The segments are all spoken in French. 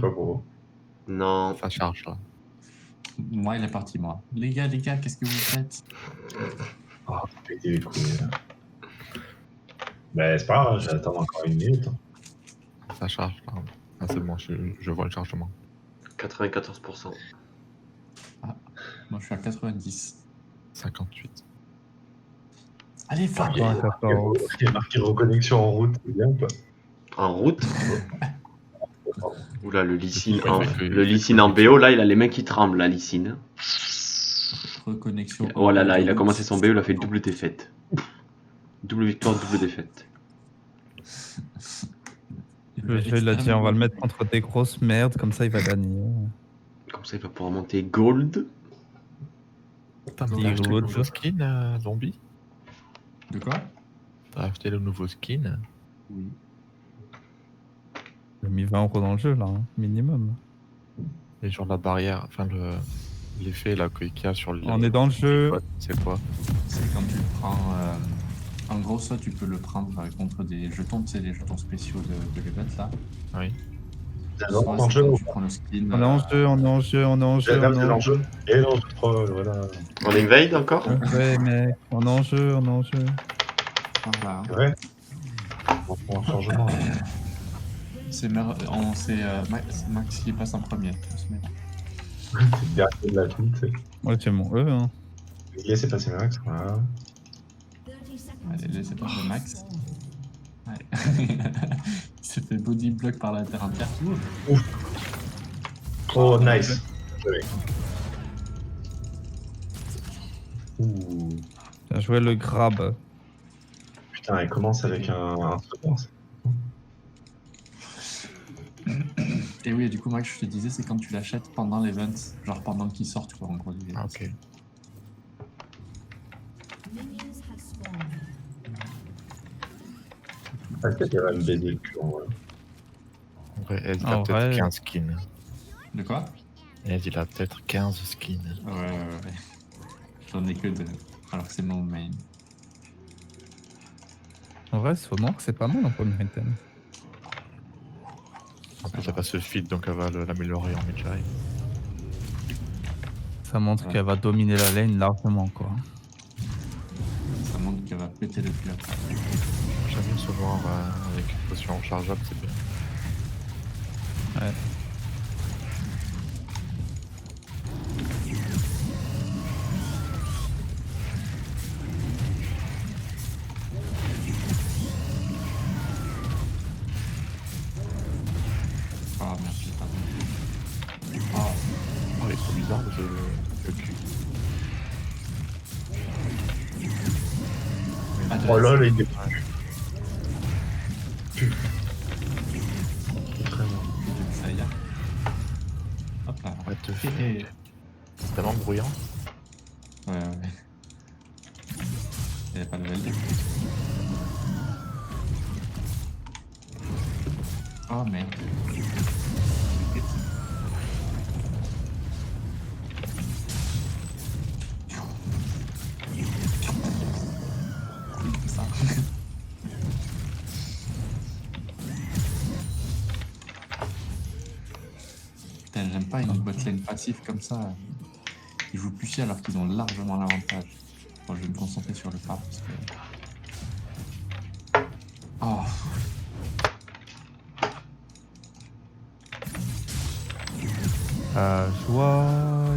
pas pour vous. Non. Ça charge là. Moi, il est parti, moi. Les gars, qu'est-ce que vous faites? Ah, pété les couilles. Là. Ben, c'est pas grave, j'attends encore une minute. Ça charge là. Ah, c'est bon, je vois le chargement. 94%. Moi, je suis à 90. 58. Allez, fuck! Il y a marqué reconnexion en route, c'est bien ou pas? En route. Oula, le Licine Ouais, en, fait que- le Licine en BO, là, il a les mains qui tremblent, la Licine. Reconnexion. Oh là là, il a route. commencé son BO, il a fait double défaite. Double victoire, double défaite. Le jeu, il a dit on va le mettre contre des grosses merdes, comme ça il va gagner. Comme ça, il va pouvoir monter Gold. Putain, mais Gold. t'as acheté le nouveau skin, Zombie? De quoi? T'as acheté le nouveau skin? Oui. Il a mis 20 € dans le jeu là, hein, minimum. Et sur la barrière, enfin l'effet là qu'il y a sur le. On est dans le jeu. C'est quoi? C'est quand tu le prends. En gros, ça, tu peux le prendre contre des jetons, tu sais, les jetons spéciaux de l'event là. Oui. C'est Soit en c'est jeu quand ou tu pas? prends le skin. On est en jeu, on est en jeu, on est en jeu. J'adapte on est en l'enjeu. Et l'enjeu troll, voilà. On invade encore? Ouais mec, on est en jeu, on est en jeu. Voilà. C'est vrai? On prend un changement. C'est Max qui passe en premier. On se met là. C'est le dernier de la vie, tu sais. Ouais, c'est mon E. Hein. Laissez passer Max, voilà. Allez, laissez passer Max. Ouais. Il s'est fait body block par la terre entière. Oh, nice. Joli. Ouh. Bien joué le grab. Putain, elle commence avec un second. Et oui, et du coup, Max, je te disais, c'est quand tu l'achètes pendant l'event, genre pendant qu'il sort, tu vois, en gros. Ah, ok. Est-ce qu'il y a un baiser le cul en vrai? En vrai, Ed, il En a peut-être vrai. 15 skins. De quoi? Ed, il a peut-être 15 skins. Ouais. J'en ai que deux. Alors que c'est mon main. En vrai, Smoke, c'est pas mal en premier item. En plus, elle pas ce feed, donc elle va l'améliorer en mid-jai. Ça montre Ouais. qu'elle va dominer la lane largement quoi. Ça montre qu'elle va péter le cul. J'aime bien se voir avec une potion rechargeable, c'est bien. Ouais. Ah merde, j'ai pas vu. Oh, Oh, il est trop bizarre le cul. Oh là là, il est ça y est. Hop là. What the fuck? Et- C'est tellement bruyant. Ouais. Il n'y a pas de level 2. Oh merde. C'est ça. Putain, j'aime pas une botlane passive comme ça. Ils jouent plus alors qu'ils ont largement l'avantage. Bon, je vais me concentrer sur le farm parce que. Oh. La joie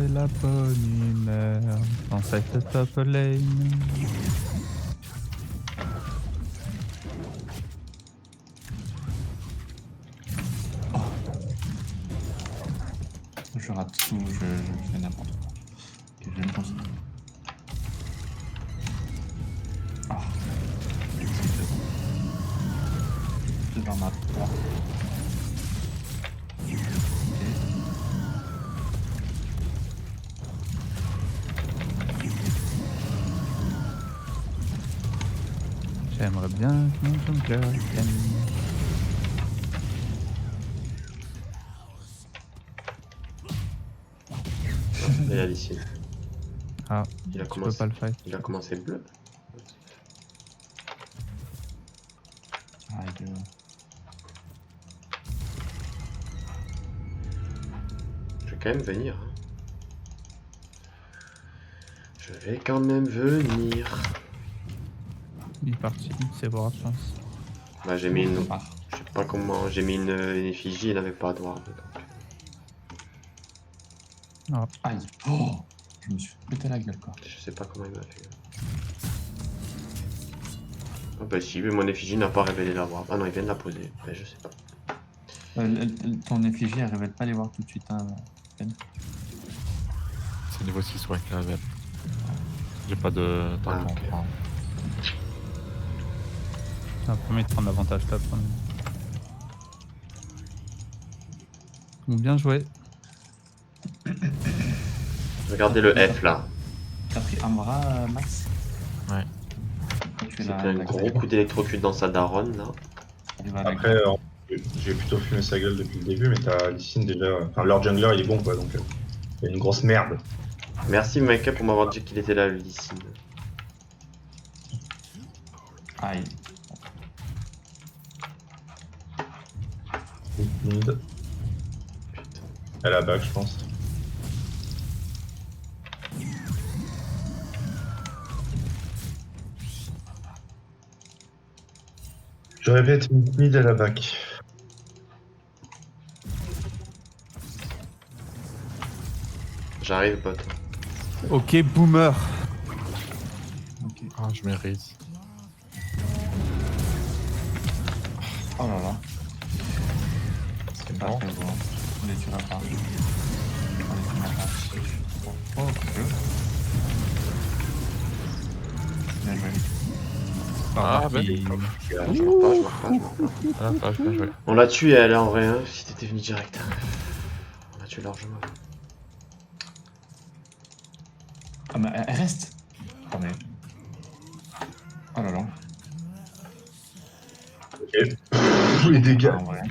et la bonne humeur dans cette top lane. Je rate tout, je fais n'importe quoi. Ok, je vais me concentrer. Ah. C'est dans ma 3. J'aimerais bien que mon jungler gagne. Et la Licine. Ah, Il a tu peux commencé, pas le fight. il a commencé bleu. Aïe. vais quand même venir. Hein. Je vais quand même venir. Il est parti, c'est bon, je pense. Bah j'ai mis une... Ah, Je sais pas comment... J'ai mis une effigie, il n'avait pas de ward. Donc... aïe. Oh, je me suis pété la gueule, quoi. Je sais pas comment il m'a fait. Ah bah si, mais mon effigie n'a pas révélé la ward. Ah non, il vient de la poser. Bah, je sais pas. Ton effigie, elle révèle pas les voir tout de suite, hein, Ben. C'est niveau 6 ouais, la level. J'ai pas de temps Ah, de ok. prendre. Ça va permis de prendre l'avantage top. Hein. Donc, bien joué. Regardez le F là. T'as pris Ambra, Max? Ouais. Tu C'est l'as- un gros coup d'électrocute dans sa daronne là. tu vas la- Après, j'ai plutôt fumé sa gueule depuis le début, mais t'as Lee Sin déjà. Enfin, leur jungler il est bon quoi, donc il y a une grosse merde. Merci Mike pour m'avoir dit qu'il était là, le Lee Sin. Aïe. Mid. Elle a back, je pense. J'aurais pu être mid à la back. J'arrive, pote. Ok, boomer. Ok. Ah, je mérite. Oh là là. C'est Pas bon. très bon. On les tuera pas. On les tuera pas. Oh, que. Bien joué. Ah, ben. Je me repars. Ah, pas, bien joué. On l'a tué elle en vrai, hein, si t'étais venu direct. On l'a tué largement. Ah, mais elle reste. Oh, mais. Oh là là. Ok. Tous les dégâts. Ah, ouais.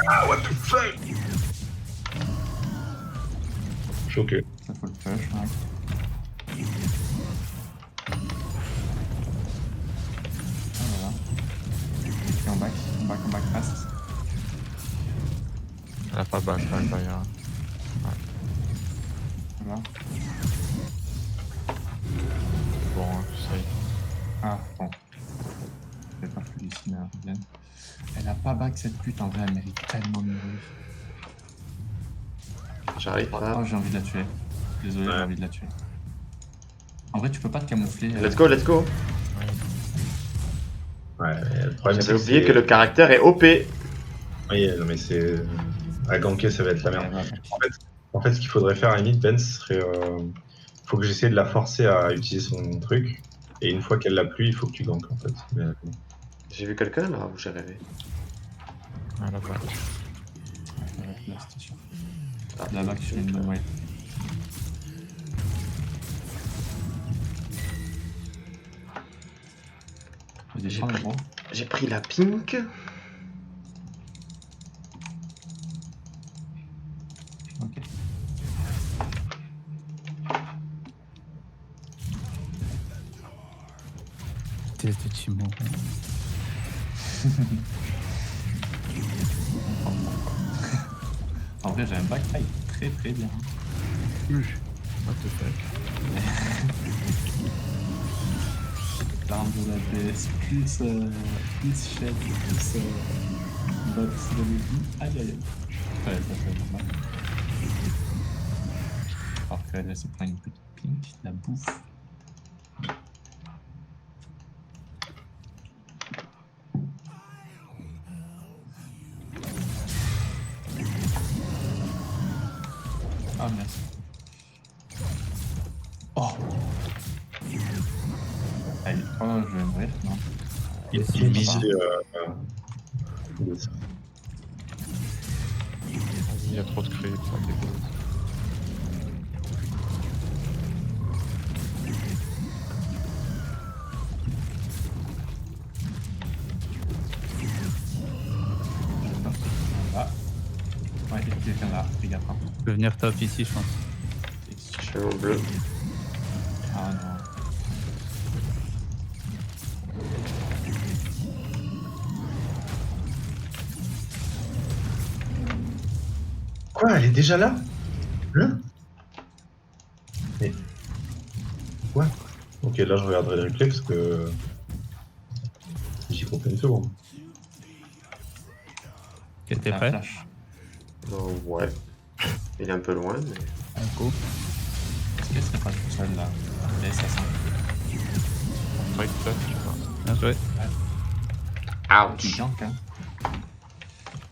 Ah, what the fuck. Choqué. Ça faut le push, hein. Oh là là. Et on back fast. Elle a pas back, elle va y avoir. Voilà. Bon, ça y est. Ah, bon. Je vais pas plus ici, mais elle revient. Elle a pas back cette pute, en vrai, elle mérite tellement de mourir. J'arrive Oh, pas. j'ai envie de la tuer. Désolé, j'ai Ouais. envie de la tuer. En vrai, tu peux pas te camoufler. Let's go, let's go. Ouais, mais le problème c'est J'avais que oublié c'est- que le caractère est OP. Oui, non mais c'est... À ganker ça va être la merde. Ouais, En fait, ce qu'il faudrait faire à la limite, Ben, ce serait... faut que j'essaie de la forcer à utiliser son truc. Et une fois qu'elle l'a plus, il faut que tu gankes en fait. Mais, J'ai vu quelqu'un là ou j'ai rêvé? Ah, la back. là, c'était sûr. Ah, La back sur une ouais. Vas-y, J'ai prends le pris. gros. J'ai pris la pink. Ok. Test de Timo. En vrai, j'ai un backfight très très bien. What the fuck. L'arme de la DS, plus shed, plus box de vie. Aïe aïe aïe. Ouais, ça fait normal. Alors qu'elle se prend une petite pink, la bouffe. Ah merci. Oh. Allez, oh je vais mourir, non. Il est ici, mid. Il y a trop de creeps, ça me dégoûte. Ah. Ouais, il y a quelqu'un là, les gars. Je peux venir top ici, je pense. Je fais mon bleu. Ah non. Quoi, elle est déjà là? Hein? Mais. Quoi? Ok, là je regarderai le replay parce que. J'y compte une seconde. Ok, t'es La prêt? flash. Oh, ouais. Il est un peu loin, mais. Un coup. Est-ce qu'elle serait pas toute seule là? Les assassins. Ouais, peut-être, je sais pas. Bien joué. Qui Ouch. gank, hein.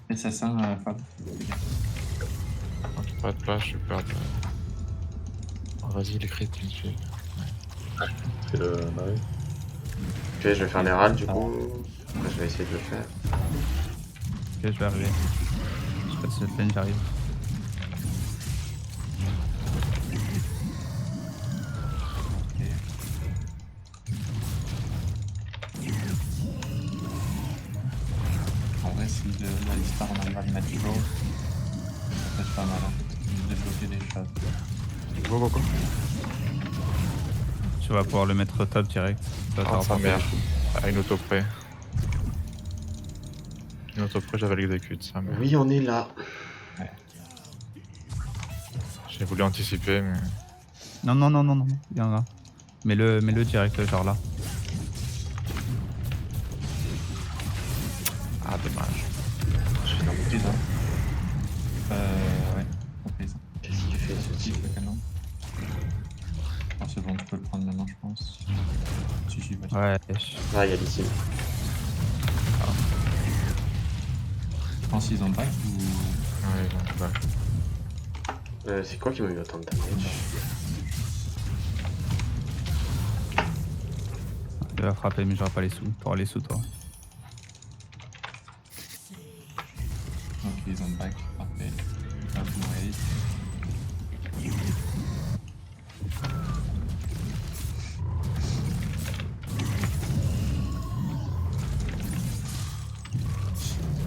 Les assassins, Fab. Quand j'ai pas de flash, je suis peur de. Oh, vas-y, les crits, tu me suis. C'est le. Bah oui. Ok, je vais faire les râles du coup. Après, je vais essayer de le faire. Ok, je vais arriver. Je sais pas si le j'arrive. En vrai, si la liste on arrive à le mettre toujours, ça peut être pas mal. Hein. Débloquer des choses. Go, go, go. Tu vas pouvoir le mettre au top direct. Ça va Ah, te sa rapporter mère. des coups. À une auto près. Une auto près, j'avais l'exécute, sa mère. Oui, on est là. J'ai voulu anticiper, mais. Non, non, non, non, non, il y en a. Mets-le direct, genre là. Ah, dommage. Je suis dans le Prise, hein. Ouais, prise. Qu'est-ce qu'il fait ce Si, type? le canon. Ah, c'est bon, tu peux le prendre maintenant, je pense. Si, j'y vais. Ouais. Ah, il y a l'ici. Je pense qu'ils ont back ou. Ouais, bon, bah. C'est quoi qui m'a eu autant de damage? Il va frapper, mais j'aurai pas les sous. T'auras les sous, toi. Ok, ils ont back. Parfait. Là, vous voyez.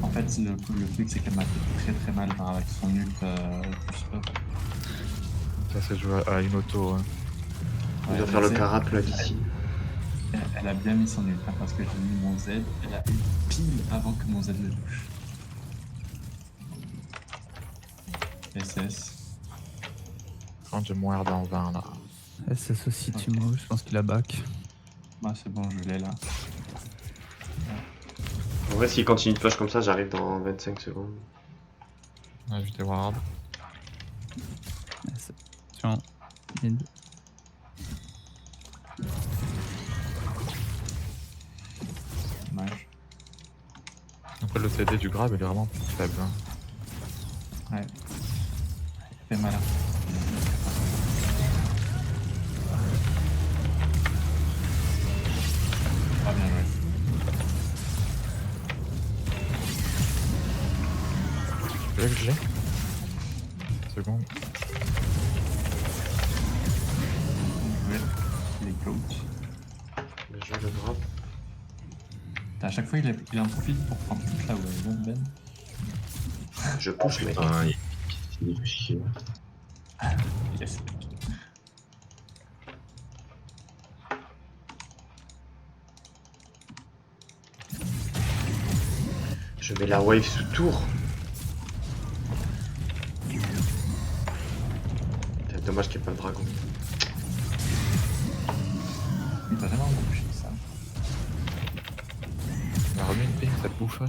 En fait, le truc, c'est qu'elle m'a fait très mal genre, avec son ult plus E. Ça s'est joué à une auto. Hein. Il Ouais, doit faire le Z, caraple d'ici. elle a bien mis son ult hein, parce que j'ai mis mon Z, elle a eu pile avant que mon Z le touche. SS. Quand j'ai moins dans 20 là. SS aussi, tu m'as, je pense qu'il a back. Bah, c'est bon, je l'ai là. En vrai, s'il continue de push comme ça, j'arrive dans 25 secondes. Ouais, j'étais ward. SS. Tiens, mid. Dommage. Après, le CD du grab, il est vraiment faible. Hein. Ouais. Fait mal. Hein. Ah, bien joué. Tu veux que j'ai seconde. Bien joué. Les coachs. Bien joué le drop. À chaque fois, il en profite pour prendre toute la wave, Ben. Je push, mec. Putain, il fait chier. Yes. Je mets la wave sous tour. C'est dommage qu'il n'y ait pas le dragon. Il va vraiment toucher ça. On a remis une ping, cette bouffonne.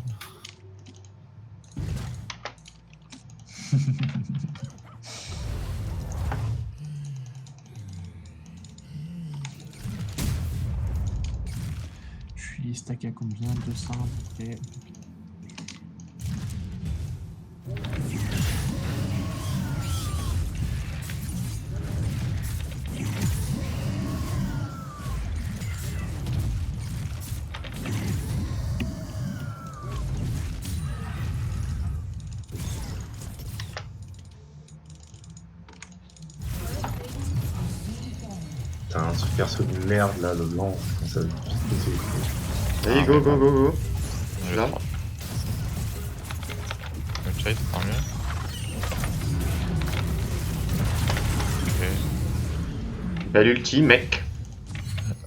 Je suis stacké à combien? 200 ok. Putain, ce perso de merde là, le blanc, ça va péter. Allez, go, go, go, go. Je suis Là. Le chase, tant mieux. Ok. Belle ulti, mec.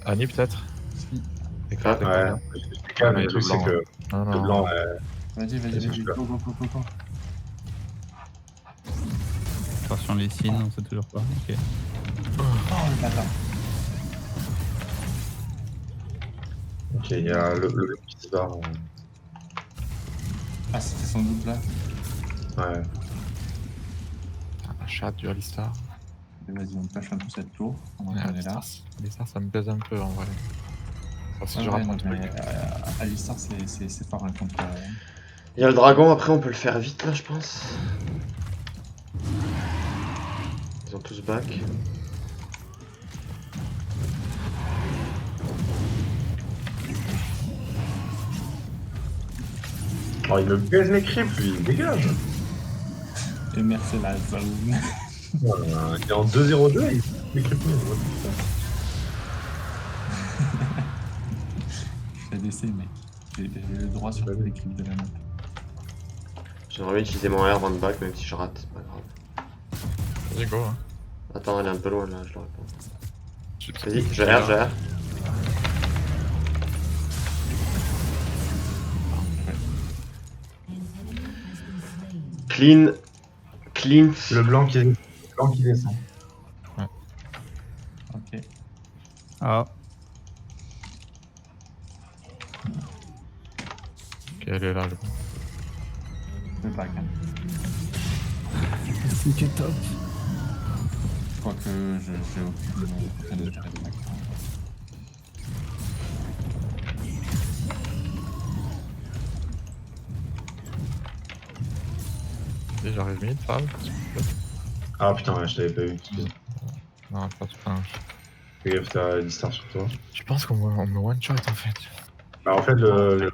Annie, peut-être. Ah, Ouais, mais le truc c'est que Non, le non. blanc, Vas-y, Vas-y, vas-y, je go, go, go, go, go. Attention les signes, on sait toujours pas. Ok. Oh le bâtard. Ok, il y a le qui se barre. Ah, c'était sans doute là. Ouais. Un chat du Alistar. Et vas-y, on pêche un peu cette tour. On Ouais, en est là. Alistar, ça me baise un peu en vrai. Ça, si Ouais, je ouais, rate un non, truc. mais Alistar, c'est fort hein, contre. Il y a le dragon, après on peut le faire vite là, je pense. Ils ont tous back. Oh, il me baise mes creeps, lui, il dégage. Et merci la zone. Voilà, il est en 2-0-2 et il les creeps mieux. Je fais d'essai, mec. J'ai le droit sur tous les clips de la map. J'aimerais bien utiliser mon R avant de back, même si je rate, c'est pas grave. Vas-y, go. Hein. Attends, elle est un peu loin là, je l'aurais pas. Tu- Vas-y, je R, je R. Clean. Clean. Le blanc qui descend. Ok. Ah, Ok, elle est là, le bon. Le back. Hein. c'est qui est top. Quoique, j'ai aucun intérêt de back. Et j'arrive mid, Fab. Ah putain, ouais, je t'avais pas vu, excuse. Non, pas tout. Enfin, Fais gaffe, t'as Alistar sur toi. je pense qu'on me one-shot en fait. Bah, en fait, le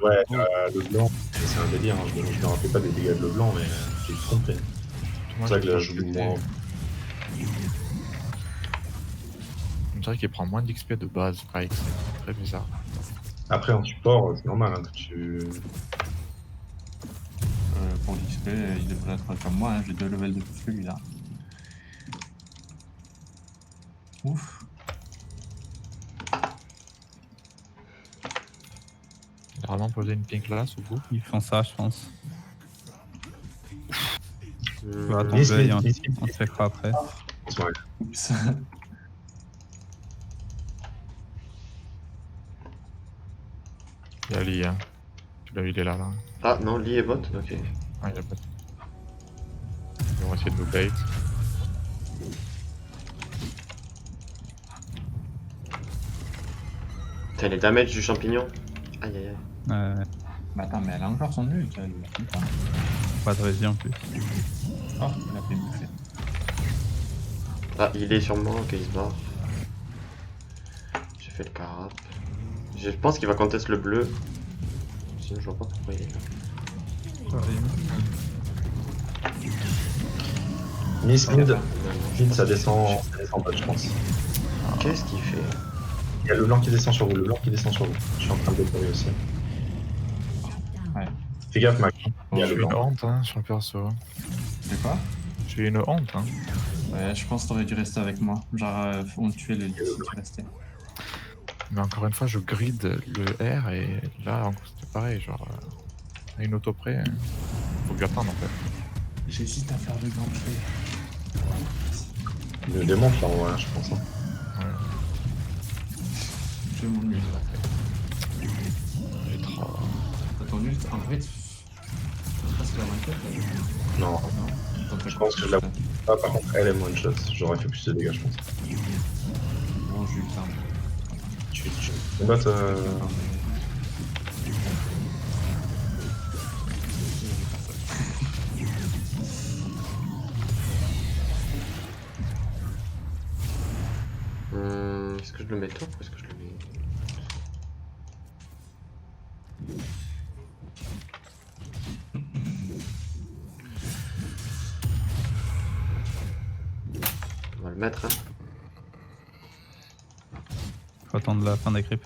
blanc, c'est un délire, hein. Je me rappelais pas des dégâts de le blanc, mais j'ai trompé. C'est pour ça que là, je joue moins. On dirait qu'il prend moins d'XP de base, Pike. C'est très bizarre. Après, en support, c'est normal hein, que tu. Pour l'XP, il devrait être comme moi. Hein. J'ai 2 levels de plus que lui là. Ouf. Il a vraiment posé une pink là sous vous. Ils font ça, je pense. Hmm. Attends, Miss, on miss, on se fera après. Ouais. Oups. Il y a Lee, hein. Tu l'as vu, il est là, là. Ah non, Lee est bot, ok. Ah, il a pas. Ils vont essayer de nous bait. Putain, les damage du champignon. Aïe aïe aïe. Mais attends, mais elle a encore son ult, elle. Putain. Pas de régie en plus. Oh, il a fait une bouffée. Ah, il est sur moi, ok, il se barre. J'ai fait le carap. Je pense qu'il va contest le bleu. Sinon, je vois pas pourquoi il est là. Miss Ah, mid, non, non. mid, ça descend pas, je pense. Qu'est-ce qu'il fait? Il y a le blanc qui descend sur vous, le blanc qui descend sur vous. Je suis en train de déployer aussi. Ouais. Fais gaffe, Mac. Il y Je a le suis une blanc. honte, hein, sur le perso. C'est quoi? Je suis une honte, hein. Ouais, je pense que t'aurais dû rester avec moi. Genre, on tuait les deux si tu restais. Mais encore une fois, je grid le R et là, encore, c'était pareil. Genre, à une auto près, faut que j'attende en fait. J'hésite à faire le grand play. Il me démonte là en vrai, je pense. Hein. Ouais, Je mon ult. j'ai trop. T'as ton ult? En vrai, je pense que la one-shot là. Non, Non. je pense que je la. Ah, par contre, elle est one shot. J'aurais fait plus de dégâts, je pense. Bon, j'ai eu ça. Tu combattes. Est-ce que je le mets top ou est-ce que je le mets? On va le mettre, hein. Faut attendre la fin des creeps.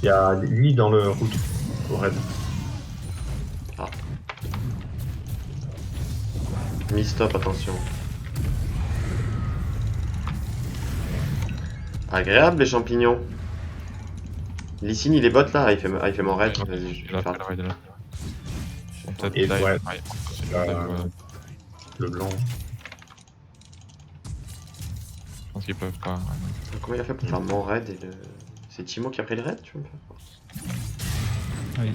Il y a lui dans le route au raid. Mi-stop, attention. Agréable les champignons. Lysine il est bot là, il fait mon raid. Vas-y, je Il vais a faire fait le raid là. Ils sont peut-être Et dive. ouais. Ouais, ils sont Le blanc. Je pense qu'ils peuvent pas. Comment il a fait pour faire mon raid et le... C'est Timo qui a pris le raid, tu veux me faire croire? Oui.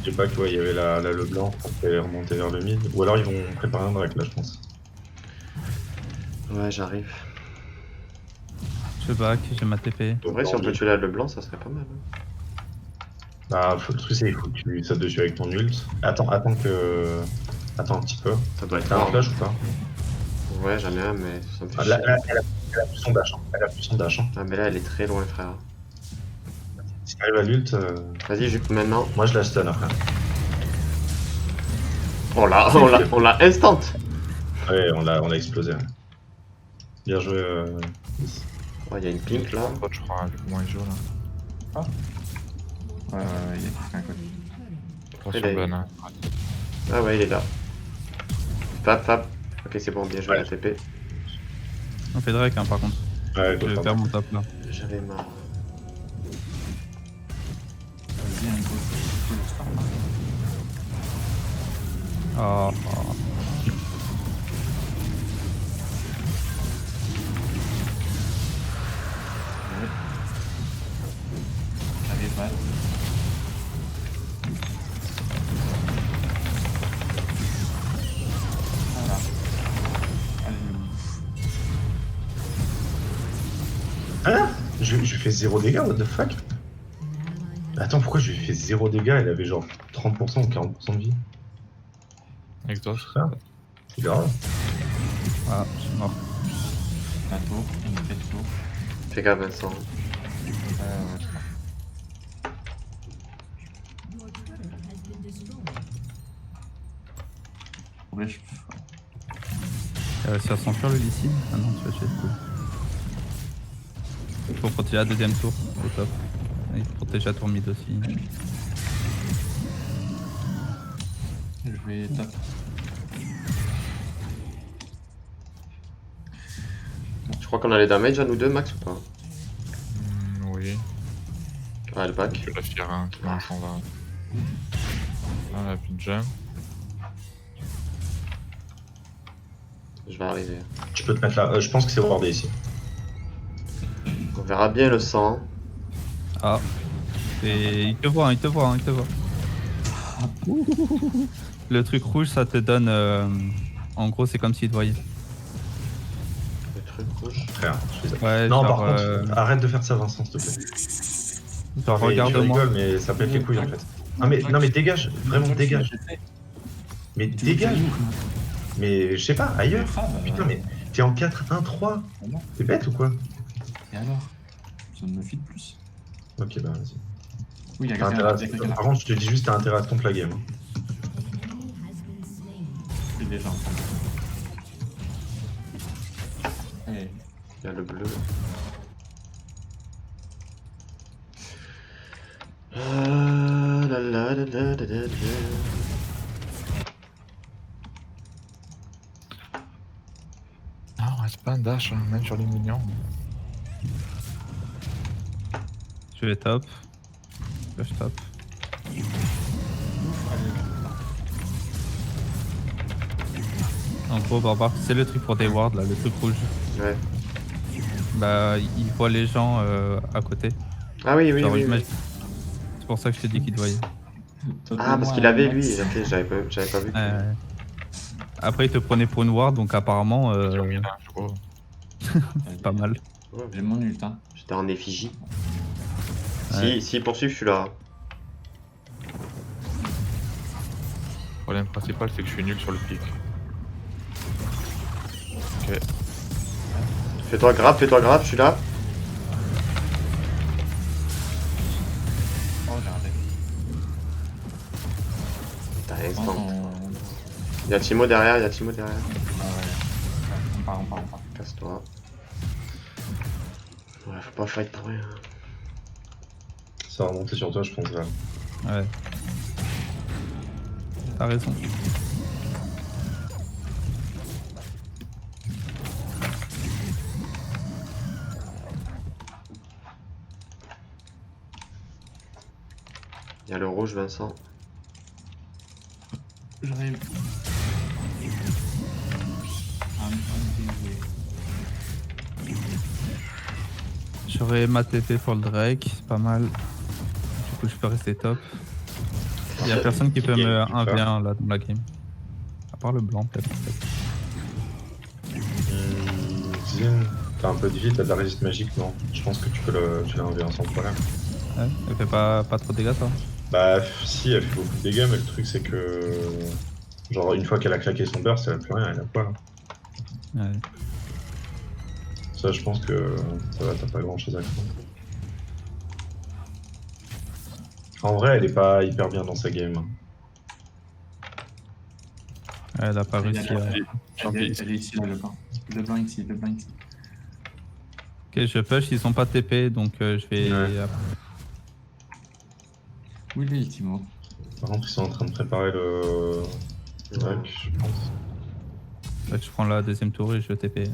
Je sais pas quoi, il y avait le blanc pour faire remonter vers le mid. Ou alors ils vont préparer un drac là, je pense. Ouais, j'arrive. Je back, j'ai ma TP. En vrai, si on peut tuer là le blanc, ça serait pas mal. Hein. Bah, le truc c'est qu'il faut que tu sautes dessus avec ton ult. Attends un petit peu. Ça doit être T'as un mort. flash ou pas? Ouais, j'en ai un, mais ça me fait Ah, chier. là, elle a plus son dash. Hein. Elle a plus son dash. Hein. Ah, mais là, elle est très loin, frère. Si t'arrives à l'ult, Vas-y, juste maintenant. moi je la stun après. On l'a instant. Ouais, on l'a explosé. Ouais. Bien joué. Ouais, il y a une pink là. Bot, je crois, vu comment il joue là. Ouais, il y a quelqu'un à côté. Attention, Il est- Ben. Hein. Ah ouais, il est là. Fab. Ok, c'est bon, bien joué Ouais. la TP. On fait Drake, hein, par contre. Ouais, Je vais faire mon top là. J'avais marre. Vas-y, un gros star. Oh, Ouais. J'arrive mal. Voilà. Allez, Hein je lui fais 0 dégâts, what the fuck? Attends, pourquoi je lui ai fait 0 dégâts? Elle avait genre 30% ou 40% de vie. Exhaust. Ah, c'est grave. ah, je suis mort. la tour, il me fait tour. Fais gaffe, Vincent. Ouais, je... Il a réussi à s'enfuir le lycée. Ah non, tu vas tuer le coup. Il faut protéger la deuxième tour au top. Et il faut protéger la tour mid aussi. je vais top. Je crois qu'on a les damage à nous deux, Max, ou pas? Oui. Ah, le back. Je vais la faire un qui s'en va. Ah, la plus de jump. Je vais arriver. Tu peux te mettre là. Je pense que c'est wardé ici. On verra bien le sang. Ah. Et il te voit, il te voit, il te voit. Le truc rouge, ça te donne. En gros, c'est comme s'il te voyait. Le truc rouge. Frère, je fais ça. Ouais, Non, genre, par contre, arrête de faire ça, Vincent, s'il te plaît. genre Mais tu regarde-moi. rigoles, mais ça pète les couilles en fait. Non, mais dégage, vraiment dégage. Mais dégage. Mais je sais pas, ailleurs. Putain, mais t'es en 4-1-3. T'es bête ou quoi? Et alors? Ça me fit plus. Ok, bah vas-y. Oui, il y a T'as quelqu'un intérêt là. à- Par contre, je te dis juste, t'as intérêt à te la game. Hein. Il est déjà en train de... Allez. Il y a le bleu. La. Non, reste pas un dash, hein, même sur les minions. Je vais top. Je top. En gros, barbare, c'est le truc pour des wards là, le truc rouge. Ouais. Bah, il voit les gens à côté. Ah oui, oui, Genre, oui. imagine- C'est pour ça que je te dis qu'il te voyait. Ah, parce qu'il avait lui. Ok, j'avais pas vu. Après, il te prenait pour une ward, donc apparemment, Sur mid, hein, je crois. pas mal. Ouais, J'ai mon ult, hein. j'étais en effigie. Ouais. Si poursuivent, je suis là. Le problème principal, c'est que je suis nul sur le pic. Ok. Fais-toi grave, je suis là. Oh, j'ai raté. T'as Instant. instant. Y'a Timo derrière, Ah ouais. On part. Casse-toi. Ouais, faut pas fight pour rien. Ça va remonter sur toi, je pense. Là. Ouais. T'as raison. Y'a le rouge, Vincent. J'aurais. J'aurais ma TP pour le Drake, c'est pas mal. Du coup, je peux rester top. Il y a personne qui peut me 1v1 là dans la game. À part le blanc, peut-être. Zin, t'as un peu de vie, t'as de la résiste magique, non? Je pense que tu l'as 1v1 sans problème. Ouais, elle fait pas trop de dégâts, toi. Bah, si, elle fait beaucoup de dégâts, mais le truc c'est que. Genre, une fois qu'elle a claqué son burst, elle a plus rien, elle a quoi là? Ouais. Ça, je pense que ça va, t'as pas grand chose à craindre. En vrai, elle est pas hyper bien dans sa game. Elle a pas réussi à. Elle est ici, là, le blanc. Le blanc ici, le blanc ici. Ok, je push, ils sont pas TP, donc je vais. Ouais. Où il est, Timo? Par contre, ils sont en train de préparer le. Drake, je pense. Ouais, je prends la deuxième tour et je TP.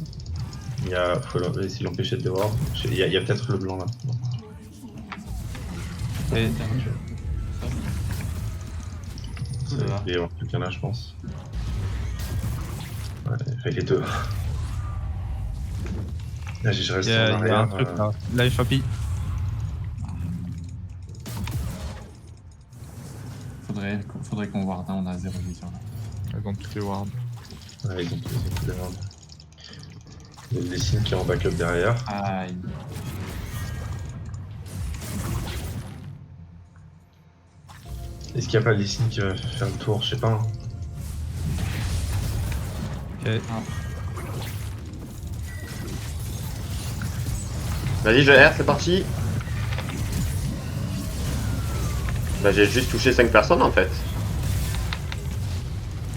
Faut essayer de l'empêcher de dévorer. Il y a peut-être le blanc là. Et Il y a quelqu'un là, je pense. Ouais, fait les deux. Là, je reste il y a en un arrière. truc là. Là, il chopi. Faudrait qu'on ward, hein, on a 0 vision là. Ils ont tous les wards. Ouais, ils ont tous les wards. Il y a des signes qui est en backup derrière. Aïe. Est-ce qu'il n'y a pas les signes qui va faire le tour? Je sais pas. Hein. Ok. Vas-y, je R, c'est parti. Bah, j'ai juste touché 5 personnes en fait.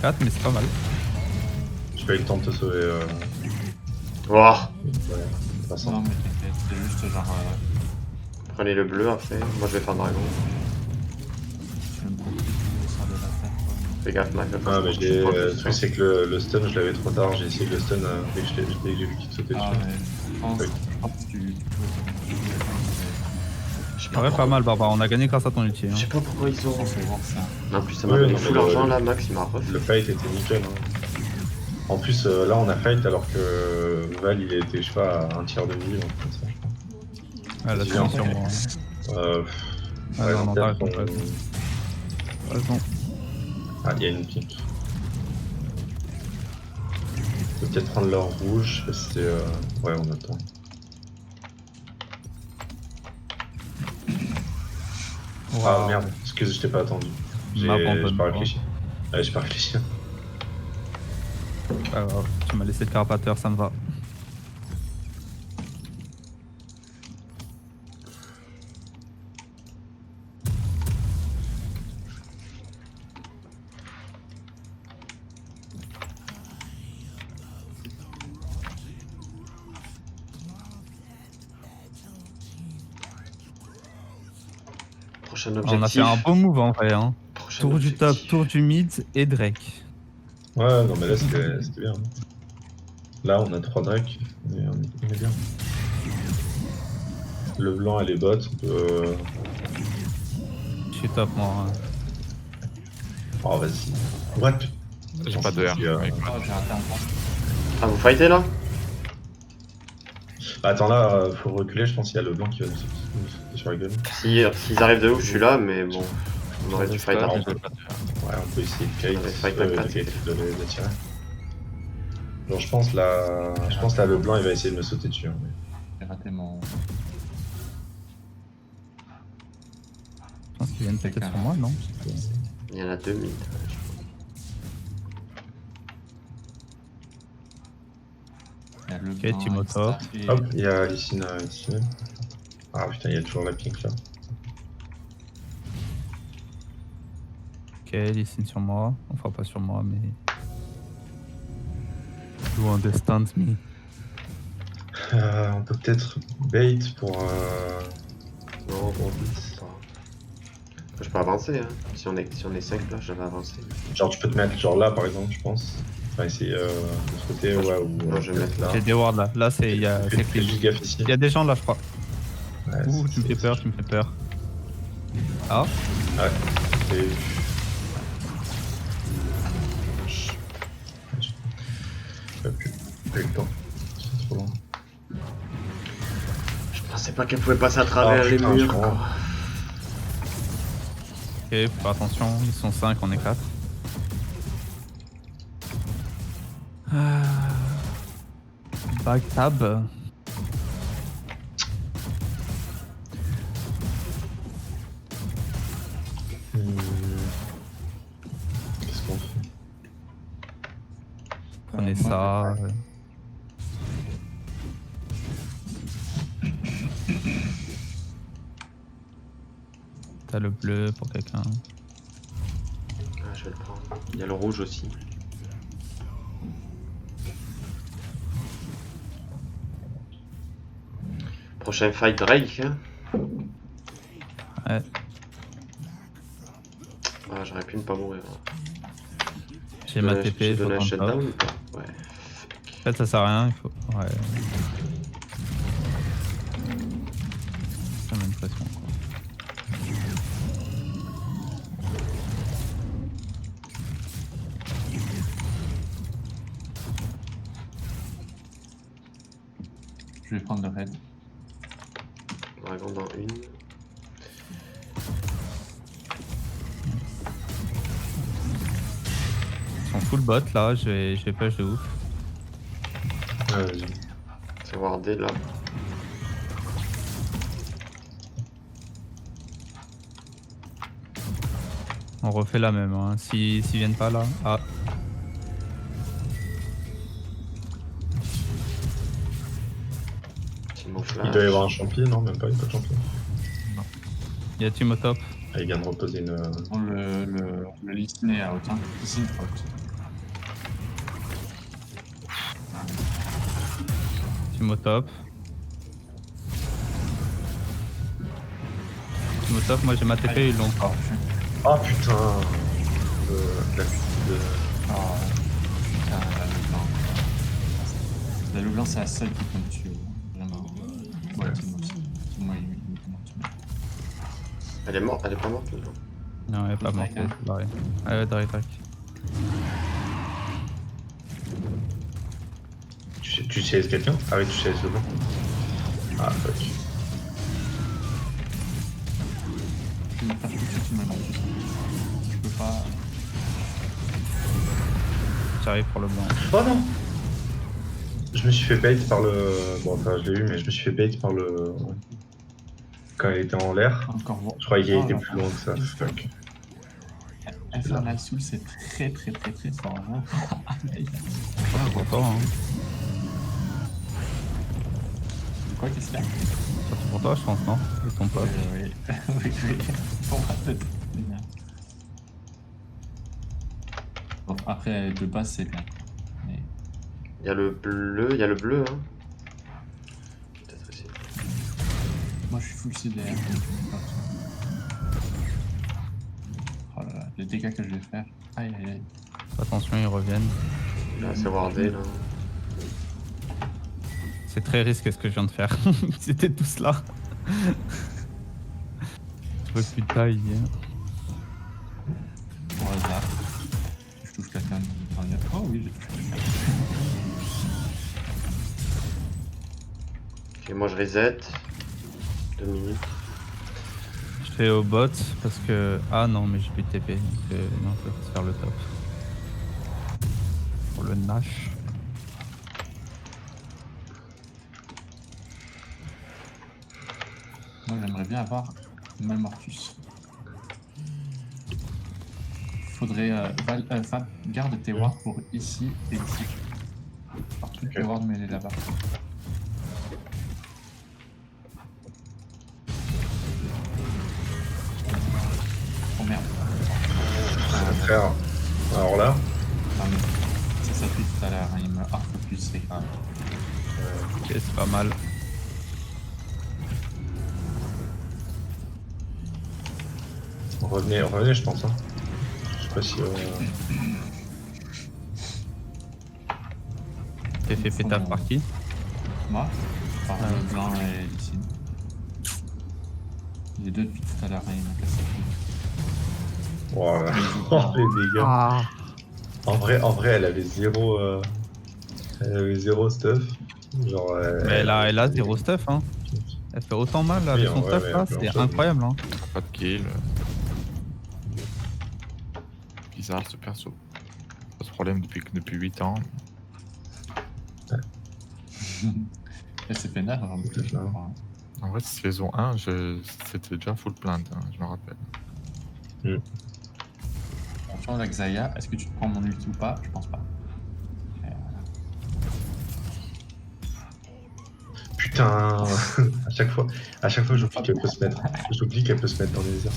4, mais c'est pas mal. J'ai pas eu le temps de te sauver. Wow. Ouais, pas ça. Non, mais t'inquiète, c'est juste genre. Prenez le bleu après. Moi, je vais faire dragon. Je me prends plus de ça de la tête. Fais gaffe, Mac. Ah, mais le truc, c'est que le stun, je l'avais trop tard. J'ai essayé de le stun dès que j'ai vu qu'il te sautait Ah, dessus. mais je pense Oui. que tu. En vrai, pas mal, Barbara. On a gagné grâce à ton ulti. Hein. Je sais pas pourquoi ils ont. On fait voir ça. En plus, ça m'a Oui, donné non, mais full argent là, Max, il m'a refait. Le fight était nickel. Hein. En plus, là, on a fight alors que Val, il était, je sais pas, à un tiers de vie. Donc, comme ça. Ouais, la C'est bien. sur moi. Ah ouais, non, non, peut-être t'as raison. Ah, il y a une pink. On peut peut-être prendre l'or rouge, parce que c'est. Ouais, on attend. Ah Wow. merde, excuse, je t'ai pas attendu. J'ai M'abandonne pas pas. réfléchi. Ouais, j'ai pas réfléchi. Pas grave, tu m'as laissé le carapateur, ça me va. Prochain On a objectif. fait un beau move en vrai. Hein. Prochain Tour du top, objectif. tour du mid et Drake. Ouais, non, mais là, c'était bien. Là, on a 3 drakes, mais on est bien. Le blanc et les bots, on peut. Je suis top moi. Hein. Oh, vas-y. What? J'ai pas de R. Ouais, Oh, j'ai raté un point. Ah, vous fightez là? Attends, là, faut reculer, je pense qu'il y a le blanc qui va nous sauter sur la gueule. S'ils arrivent de où je suis là, mais bon. On aurait dû fight avant. Ouais, on peut essayer de Ouais, fight like that. de tirer. Bon, je pense là, le blanc, il va essayer de me sauter dessus. Hein, mais... J'ai raté mon. Je pense qu'ils viennent peut-être sur moi, non? Il y en a 2 mid. Il y a le Ok, blanc, Timo top. et- Hop, il y a ici même. Ah putain, il y a toujours la pink là. Ok, listen sur moi. Enfin, pas sur moi, mais. You understand me. On peut peut-être bait pour. Non, bon, c'est pas grave. Je peux avancer, hein. Si on est 5 là, j'avais avancé. Genre, tu peux te mettre genre là par exemple, je pense. Enfin, essayer de ce côté, ouais, ou. Moi, je vais mettre là. J'ai des wards là. Là, c'est. Fais juste gaffe ici. Il y a des gens là, je crois. Ouais, Ouh, tu me fais peur, tu me fais peur. Ah, Ouais. Et... avec toi. C'est trop long. Je pensais pas qu'elle pouvait passer à travers les putain, murs. je comprends. Quoi. Ok, faut faire attention, ils sont 5, on est 4. Backtab. Qu'est-ce qu'on fait? Prenez ça. T'as le bleu pour quelqu'un. Ah, je vais le prendre. Il y a le rouge aussi. Prochain fight Drake. Hein. Ouais. Ah, j'aurais pu ne pas mourir. J'ai ma TP, J'ai faut donné un prendre top. shutdown ou pas? Ouais. En fait, ça sert à rien, il faut. Ouais. Ça m'a une pression, quoi. Je vais prendre le raid. Dragon dans une. Ils sont full bot là, je vais push de ouf. Ouais, vas-y. C'est wardé là. On refait la même, hein. S'ils viennent pas là. Ah, Timo Il Flash. doit y avoir un champion, non? Même pas, il n'y a pas de champion. il y a Timo top. Ah, il vient de reposer une. Bon, le listener à autant. Ici, out. Timo top. Timo top, moi j'ai ma TP, ils l'ont pas. Ah putain! La de. Oh, putain, la Leblanc. La Leblanc, c'est la seule qui peut me tuer. Vraiment. Ouais, Timo aussi. Timo, il peut me tuer. Elle est morte, elle est pas morte là. Non, elle est pas morte. Drake, hein. Ouais, Drake. Tu sais quelqu'un? Ah oui, tu sais le blanc. Ah fuck. Je vais me faire toucher, tu me l'as dit. Je peux pas. J'arrive pour le blanc. Oh non! Je me suis fait bait par le. Bon, enfin, je l'ai eu, mais je me suis fait bait par le. Quand il était en l'air. Encore voir. Je croyais qu'il Oh, était là, plus loin que ça. Fuck. Infernal Soul, c'est très fort. Hein. Ouais, content, hein. Quoi, qu'est-ce qu'il y a? Surtout pour toi, je pense, non? Et ton pote. Oui. On va peut-être. Bon, après, de base, c'est bien. Mais... Il y a le bleu, hein. Peut-être aussi. Moi, je suis full CDR. Oh là là, les dégâts que je vais faire. Aïe. Attention, ils reviennent. Là, c'est wardé là. C'est très risqué ce que je viens de faire. Ils étaient tous là. Je veux plus de taille. Au hasard. Je touche quelqu'un. Oh oui, j'ai touché quelqu'un. Ok, moi je reset. 2 minutes. Je fais au bot parce que... Ah non, mais j'ai plus de TP. Donc non, je vais faire le top. Pour le Nash. Moi, j'aimerais bien avoir Malmortus. Faudrait... Fab, garde tes wards pour ici et ici. Partout tes wards mêlés là-bas. Oh merde. Frère. Alors là. Non mais... Ça s'appuie tout à l'heure, hein, il me hard focus, c'est grave. Ok, c'est pas mal. Revenez, je pense. Hein. Je sais pas si. T'es fait pétard par qui? Moi, par le blanc et ici. Les deux depuis tout à l'heure, hein, il m'a cassé. Voilà. Oh, les dégâts. Ah. En vrai, elle avait zéro. Elle a eu 0 stuff. Genre. Mais elle a 0 stuff, hein. Elle fait autant mal là, Oui, avec son ouais, stuff mais là, un peu en c'est chose, incroyable, hein. Pas de kill. Bizarre ce perso. Pas ce problème depuis 8 ans. Elle s'est pénale en plus, je crois. En vrai, saison 1, c'était déjà full plainte, hein, je me rappelle. Attention, la Xayah, est-ce que tu te prends mon ulti ou pas? Je pense pas. Putain. à chaque fois, j'oublie qu'elle peut se mettre. J'oublie qu'elle peut se mettre dans les airs.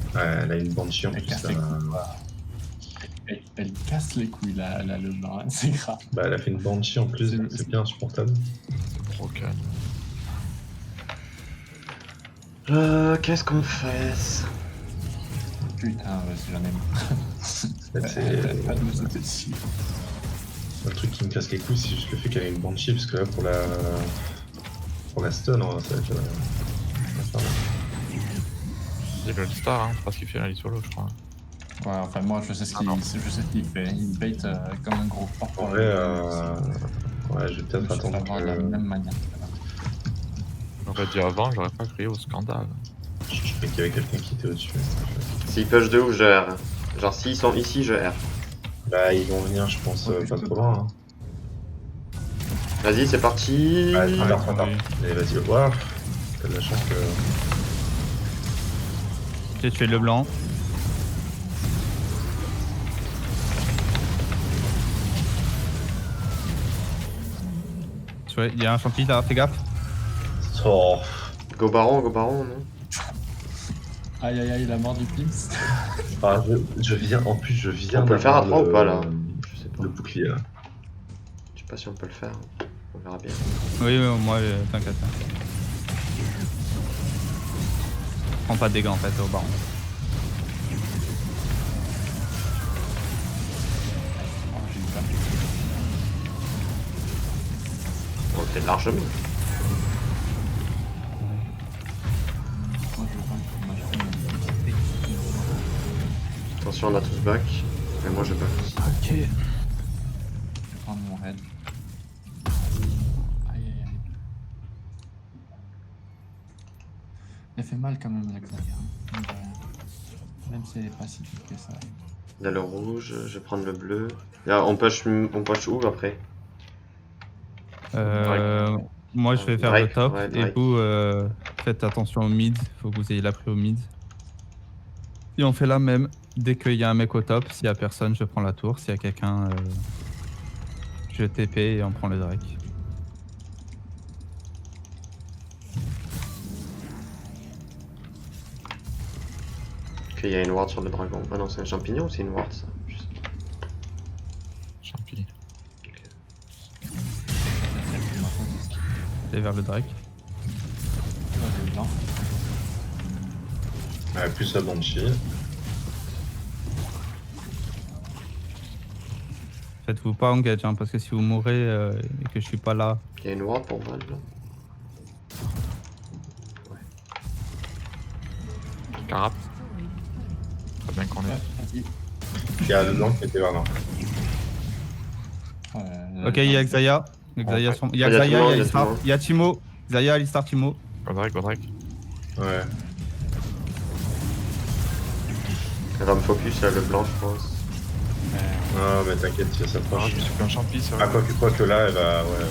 Putain. Ouais, elle a une banshee en Elle plus. casse les couilles, quoi. Elle casse les couilles, là, le blanc, hein, c'est grave. Bah, elle a fait une banshee en plus, donc c'est bien insupportable. C'est trop calme. Qu'est-ce qu'on fait? Putain, vas-y, j'en ai marre. C'est Pas de me sauter dessus. le truc qui me casse les couilles, c'est juste le fait qu'elle ait une banshee, parce que là, pour la stun, hein, ça va être. C'est le star, hein, c'est pas ce qu'il fait là, il est solo, je crois. Ouais, enfin, moi, je sais ce qu'il fait. Il bait comme un gros porc. En vrai, ouais, je vais peut-être attendre de la que. même manière. J'aurais dit avant, j'aurais pas crié au scandale. Je croyais qu'il y avait quelqu'un qui était au-dessus. S'ils push de ouf, je R. Genre, s'ils sont ici, je R. Bah, ils vont venir, je pense, pas trop loin. Hein. Vas-y, c'est parti. Ouais, trop tard. oui. Allez, vas-y, waouh. T'as de la chance que. J'ai tué le blanc. Il y a un champi là, fais gaffe. Oh. Go baron, non? Aïe aïe aïe, la mort du Pims. Ah, je viens, en plus, je viens. On peut le faire à d'avoir 3 ou pas là? Je sais pas. Le bouclier là. Je sais pas si on peut le faire. On verra bien. Oui, moi, t'inquiète. Prends pas de dégâts en fait au baron. Oh, j'ai eu peur. Bon, peut-être largement. Moi, je veux pas. Moi, je fais Attention, on a tous back. Mais moi, je back. Ok. Je vais prendre mon raid. Aïe aïe aïe. Elle fait mal quand même, la Xayah. Même si elle est pas si vite que ça. Il y a le rouge, je vais prendre le bleu. Là, on push où après? Moi je vais faire Drake, le top ouais, et Drake. vous faites attention au mid, faut que vous ayez la pris au mid. Et on fait la même, dès qu'il y a un mec au top, s'il y a personne je prends la tour, s'il y a quelqu'un je TP et on prend le Drake. Ok, il y a une ward sur le dragon. Ah non, c'est un champignon ou c'est une ward ça? Je sais pas. Champi. Et vers le Drake. J'ai eu le temps. Ouais, plus la banshee. Faites-vous pas engage hein, parce que si vous mourrez et que je suis pas là. Il y a une ward pour Val là. Carap. Très bien qu'on Ouais, est. vas-y. Il y a le blanc qui était vers là. Ok, il y a Xayah. Il y a Il y a Xayah, il y a tout le monde, Alistar. Il y a Timo. Xayah, Alistar, Timo. Godrek. Ouais. Elle va me focus là, le blanc, je pense. Non, mais t'inquiète, si elle Ah, s'approche. je me suis pris un champi, ça. Ah, quoi que là, elle va. Ouais.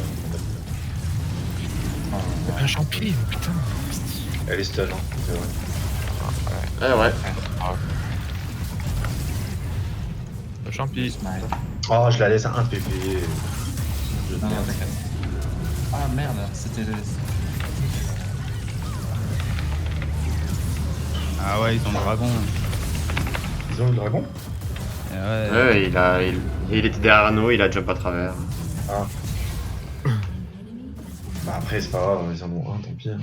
Un champi, putain. Elle est stun, hein, c'est vrai. Ouais. Le champi. Smile. Oh, je la laisse à 1 PV. Non, non, t'inquiète. Ah merde, c'était le. Ah ouais, ils ont le dragon. Ils ont le dragon? Et ouais. Ouais, il était derrière nous, il a jump à travers. Ah. Bah après, c'est pas grave, ils en ont un, tant pis. Hein.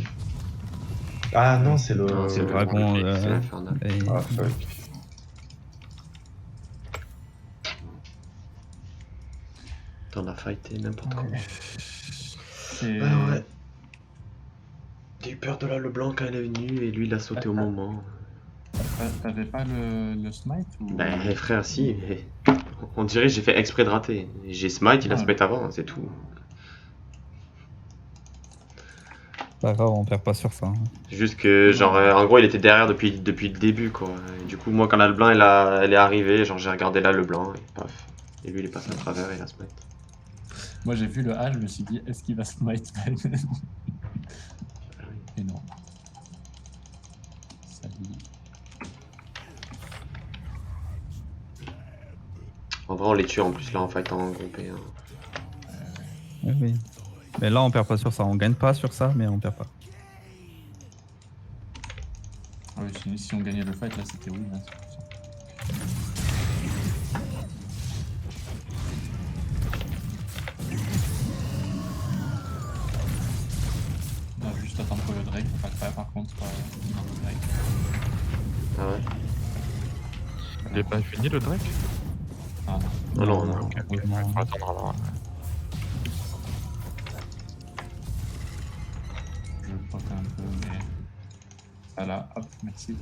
Ah non, c'est le. Non, c'est le dragon, C'est l'infernal. Et- Ah, fuck. T'en as fighté n'importe comment. C'est. Ah ouais. J'ai eu peur de là, le blanc quand il est venu et lui il a sauté au moment. T'avais pas le smite ou... Ben frère, si, mais On dirait que j'ai fait exprès de rater. J'ai smite, il a smite avant, hein, c'est tout. Pas grave, on perd pas sur ça. Hein. C'est juste que, genre, en gros, il était derrière depuis le début, quoi. Et du coup, moi, quand là, le blanc, elle est arrivée, genre, j'ai regardé là le blanc, et paf. Et lui, il est passé à travers, et il a smite. Moi j'ai vu le A, je me suis dit, est-ce qu'il va smite? Et non. Salut. En vrai, on les tue en plus, là, en fight en groupé. Hein. Oui. Mais là, on perd pas sur ça. On gagne pas sur ça, mais on perd pas. Ah oui, si on gagnait le fight, là c'était oui. Hein, c'est pour ça. On va juste attendre pour le Drake, on va pas par contre dans le Drake. Ah ouais? Il est pas fini le Drake? Ah non. Oh non, non. Ok, ok. Faut attendre alors. Je poke un peu, mais. Voilà, hop, merci.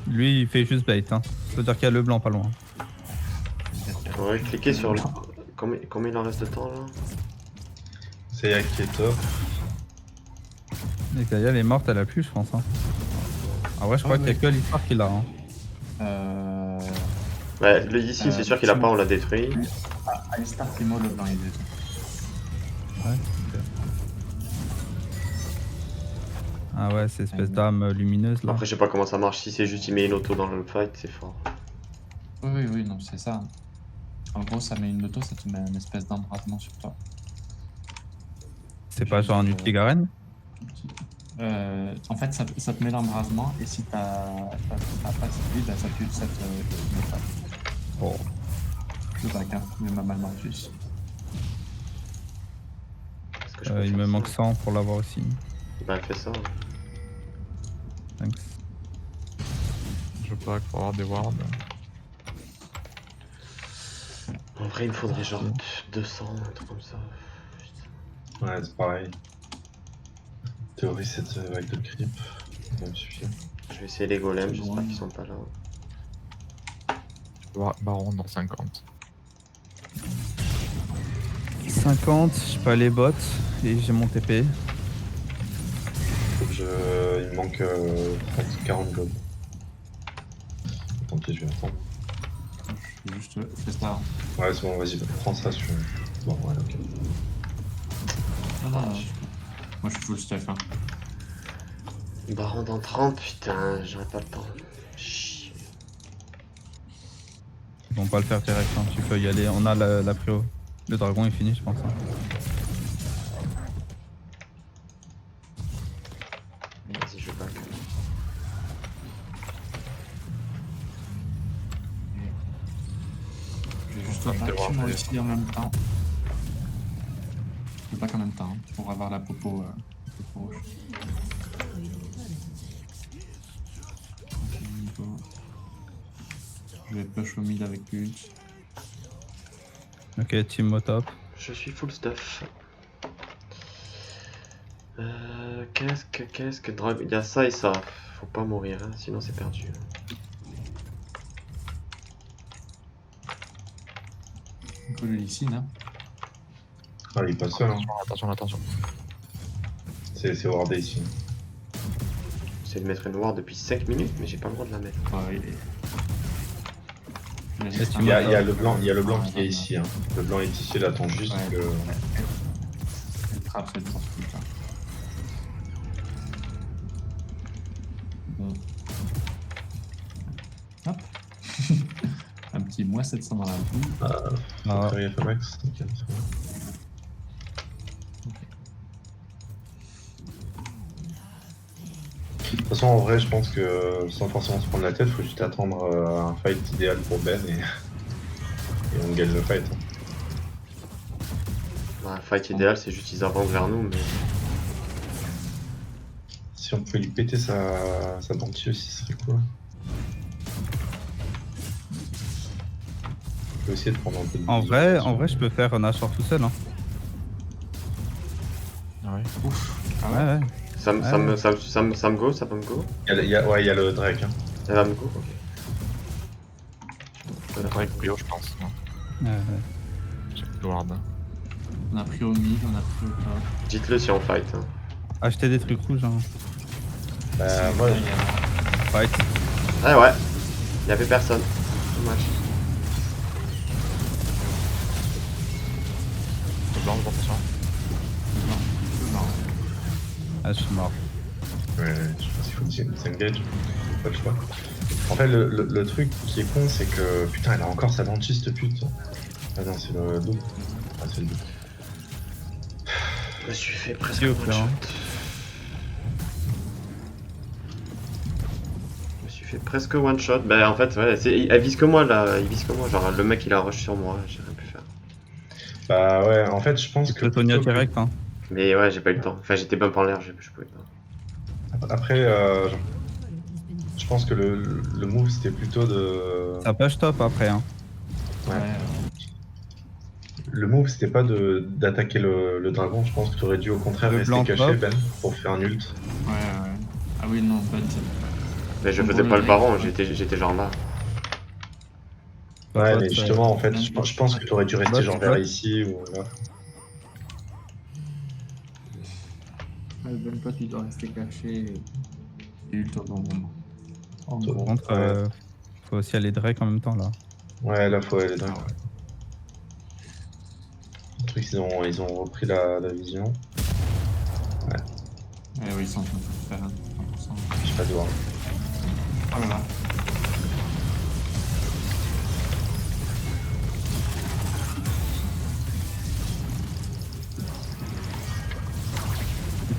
Lui, il fait juste bait. Hein. Ça veut dire qu'il y a le blanc pas loin. Ouais, cliquez sur le. Combien il en reste de temps là? C'est Yak qui est top. Et Gaïa, elle est morte, elle a plus, je pense. Hein. Ah ouais, je crois qu'il y a que l'histoire qu'il a. Hein. Ouais, le ici, c'est sûr qu'il a pas, on l'a détruit. Alistar, Timo, le blanc, il est. Ouais. Ah ouais, c'est espèce d'âme lumineuse là. Après, je sais pas comment ça marche. Si c'est juste il met une auto dans le fight, c'est fort. Oui, non, c'est ça. En gros, ça met une auto, ça te met une espèce d'embrasement sur toi. C'est pas genre un Ultigaren? En fait, ça te met l'embrasement et si t'as pas suivi, bah, ça te met pas. Oh. Le bac, hein, il m'a mal marché. Est-ce que je peux Il faire me ça? manque 100 pour l'avoir aussi. Bah, fais ça. Thanks. Je back pour avoir des wards. En vrai, il me faudrait genre 200, un truc comme ça. Ouais, c'est pareil. Théorie, cette vague de creep, ça me suffit. Je vais essayer les golems, j'espère qu'ils sont pas là. Baron dans 50. 50, je peux aller bot et j'ai mon TP. Faut que il me manque 30, 40 gold. Tant pis, je vais attendre. Je vais juste fais ça. Ouais, c'est bon, vas-y, prends ça sur. Bon, ouais, ok. Non. Moi, je suis full stuff. Hein. Baron dans 30, putain, j'aurais pas le temps. Chier. Ils vont pas le faire direct, hein. Tu peux y aller. On a la préo. Le dragon est fini, je pense. Hein. Vas-y, je back. Je vais juste back moi aussi en même temps. Je back en même temps hein, pour avoir la popo rouge. Je vais push au mid avec l'ult. Ok, team au top. Je suis full stuff. Qu'est-ce que drag. Il y a ça et ça. Faut pas mourir, hein, sinon c'est perdu. On peut le lysine, hein. Ah, il est pas seul, hein. Attention. C'est wardé ici. C'est de mettre une ward depuis 5 minutes, mais j'ai pas le droit de la mettre. Ouais, Il y a le blanc qui est ici. Hein. Le blanc est ici, il attend juste Ouais. que. Elle trappe cette force tout le temps. Bon. Hop. Un petit moins 700 dans la boue. Ah, Fury FMX, ok, c'est bon. De toute façon, en vrai, je pense que sans forcément se prendre la tête, faut juste attendre un fight idéal pour Ben et on gagne le fight. Hein. Ouais, fight idéal, c'est juste ils avancent vers nous, mais. Si on pouvait lui péter sa dentille aussi, ce serait cool. On peut essayer de prendre un peu de en vrai, je peux faire un Nashor tout seul. Hein. Ah ouais. Ah Ouais. Ça me go, ça peut me go. Il y a le Drake. Hein. Ça va me go, ok. Avec Brio, je pense. Non J'ai le ward. On a pris au mid, on a pris au top. Dites-le si on fight. Hein. Achetez des trucs rouges, hein. Bah, moi, Fight. Ah ouais, il y avait personne. Dommage. Le blanc, attention. Ah, je suis mort. ouais, je pense qu'il faut s'engage. Pas le choix. En fait, le truc qui est con, c'est que putain, elle a encore sa dentiste, cette pute. Ah non, c'est le double. Ah, c'est le double. Je me suis fait presque Si, au one clair, shot. hein. Je me suis fait presque one shot. Bah en fait, ouais, elle vise que moi là. Il vise que moi. Genre le mec il a rush sur moi. J'ai rien pu faire. Bah ouais, en fait, je pense que. Le Tonya plutôt que- direct, hein. Mais ouais, j'ai pas eu le temps. Enfin, j'étais bump en l'air, je pouvais pas. Après, je pense que le move c'était plutôt de. Ça push top après, hein. Ouais. Ouais, Le move c'était pas d'attaquer le dragon, je pense que tu aurais dû au contraire Le rester blanc caché, top. Ben, pour faire un ult. ouais. Ah oui, non, pas de... Mais je Bon, faisais bon, pas le les baron, mecs, j'étais genre là. Pas Ouais, bot, mais justement, en fait, même je pense que tu aurais dû rester Bot, genre vers bot. ici ou là. Le bon pote, il doit rester caché et ult au bon moment. En Par gros. Par contre, faut aussi aller Drake en même temps, là. Ouais, là, faut aller Ah dans. ouais. Le truc, ils ont repris la vision. Ouais, oui, ils sont en train de tout faire, hein, 100%. Je sais pas de voir. Oh là là.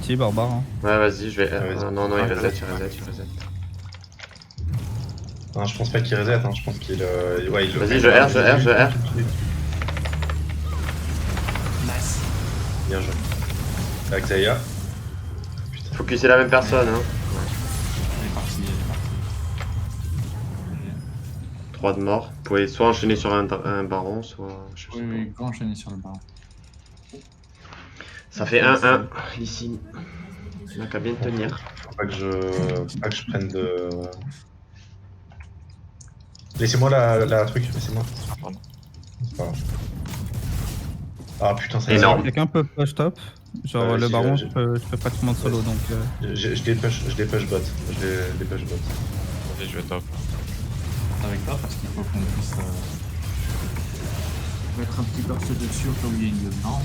Petit barbare, hein. Ouais, vas-y, je vais. Ouais, vas-y. Ah, non, il Ouais, reset, vas-y. il reset. Non, je pense pas qu'il reset, hein. Je pense qu'il. Ouais, il Vas-y, je R. Nice. Bien joué. Avec Zaya. Putain. Focuser la même personne, hein. Elle est partie, elle est partie. 3 de mort. Vous pouvez soit enchaîner sur un baron, soit. Je sais Oui, pas. oui, go enchaîner sur le baron. Ça fait 1-1 ici. Il n'a qu'à bien tenir. Faut pas que je prenne de. Laissez-moi la truc, laissez-moi. Pardon. C'est pas grave. Ah putain, ça Énorme. Quelqu'un peut push top. Genre, Ouais, le si, baron, je- je peux pratiquement solo, donc... Je les push bot. Je les push bot. Vas-y, je vais top. Avec toi, parce qu'il faut qu'on puisse mettre un petit burst dessus au cas où il y a une dedans.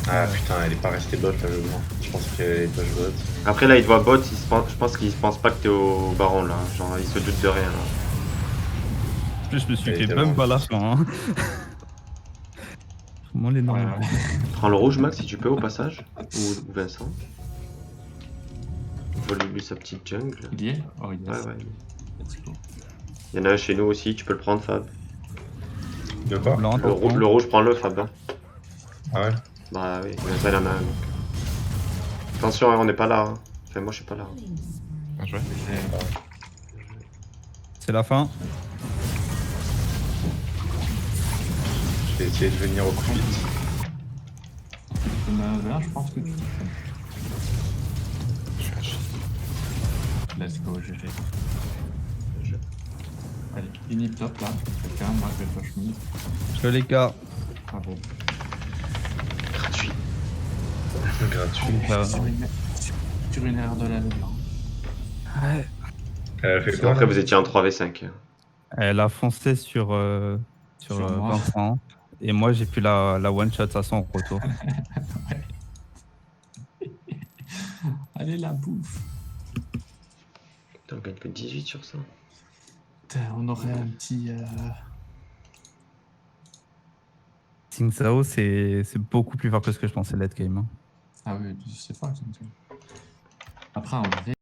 Ah putain, elle est pas restée bot là, le blanc. Je pense qu'elle est push bot. Après, là, il te voit bot, je pense qu'il pense pas que t'es au baron là. Genre, il se doute de rien là. En plus, je me suis Elle fait était bump vraiment à la fin, hein. Comment l'énorme. Ouais, ouais. Prends le rouge, Max, si tu peux, au passage. Ou Vincent. On peut lui sa petite jungle. Il y est? Oh, yes. Ouais. Let's go. Il y en a un chez nous aussi, tu peux le prendre, Fab. De quoi? Blanc, Le rouge, prends-le, Fab. hein. Ah ouais? Bah oui, Vincent, il en a un. Donc. Attention, hein, on n'est pas là. Hein. Enfin, moi, je suis pas là. Bien joué. c'est la fin. Je vais essayer de venir au plus vite. On a un, je pense que tu fais. Je suis H. Let's go, GG. Allez, inhib top là. Quelqu'un, moi je vais push mid. Je les gars. Bravo. Gratuit. Gratuit. Sur une erreur de la blanc. Ouais. Elle fait Sinon, quoi après, là? vous étiez en 3v5. Elle a foncé sur Sur moi. Vincent. Et moi, j'ai pu la one-shot à son retour. Allez, la bouffe. Putain, on gagne que 18 sur ça. Putain, on aurait un petit. Sing Sao, c'est beaucoup plus fort que ce que je pensais late game, hein. Ah oui, c'est fort. Après, en vrai.